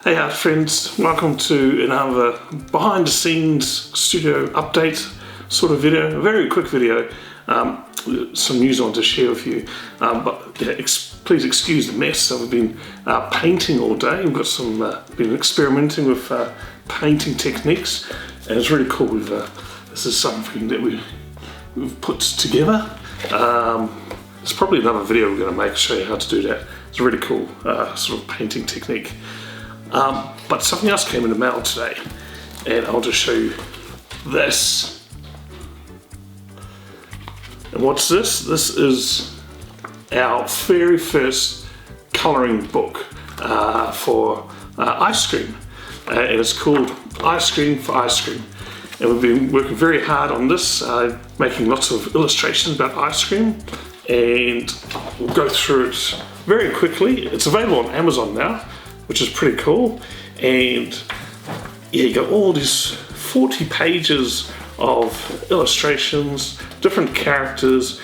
Hey friends, welcome to another behind the scenes studio update sort of video, a very quick video. Some news I want to share with you, but yeah, please excuse the mess. I've been painting all day. We've got been experimenting with painting techniques, and it's really cool. This is something that we've put together. There's probably another video we're going to show you how to do that. It's a really cool sort of painting technique. But something else came in the mail today, and I'll just show you this. And what's this? This is our very first colouring book for ice cream, and it's called Ice Cream for Ice Cream. And we've been working very hard on this, making lots of illustrations about ice cream, and we'll go through it very quickly. It's available on Amazon now, which is pretty cool. And yeah, you got all these 40 pages of illustrations, different characters,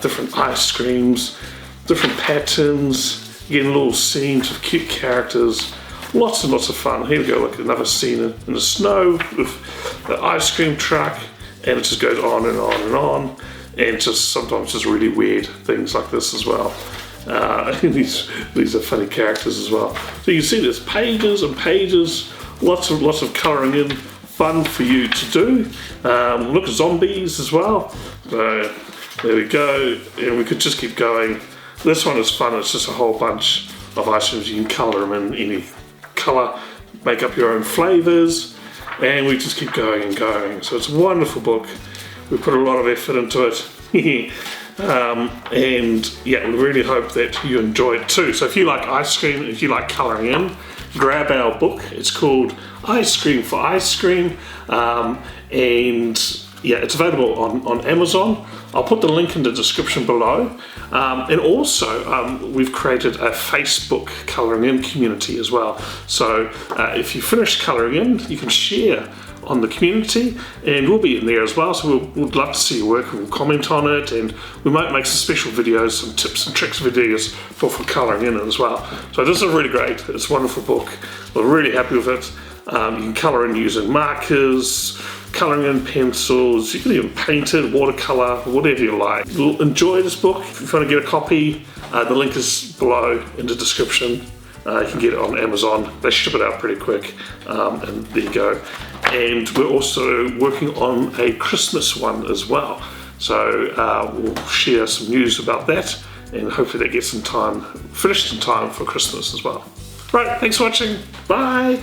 different ice creams, different patterns, getting little scenes of cute characters, lots and lots of fun. Here we go, look, another scene in the snow with the ice cream truck, and it just goes on and on and on, and just sometimes just really weird things like this as well. These are funny characters as well. So you can see there's pages and pages, lots of colouring in, fun for you to do. Look at zombies as well. So there we go, and we could just keep going. This one is fun. It's just a whole bunch of ice creams. You can colour them in any colour, make up your own flavours, and we just keep going and going. So it's a wonderful book. We put a lot of effort into it. And yeah, we really hope that you enjoy it too. So if you like ice cream, if you like colouring in, grab our book. It's called Ice Cream for Ice Cream, and yeah, it's available on Amazon. I'll put the link in the description below. And also, we've created a Facebook colouring in community as well. So if you finish colouring in, you can share on the community, and we'll be in there as well. So we'd love to see your work, and we'll comment on it, and we might make some special videos, some tips and tricks videos for colouring in as well. So this is really great. It's a wonderful book. We're really happy with it. You can colour in using markers, colouring in pencils, you can even paint it, watercolour, whatever you like. You'll enjoy this book. If you want to get a copy, the link is below in the description. You can get it on Amazon. They ship it out pretty quick, and there you go. And we're also working on a Christmas one as well. So we'll share some news about that, and hopefully that gets finished in time for Christmas as well. Right, thanks for watching. Bye.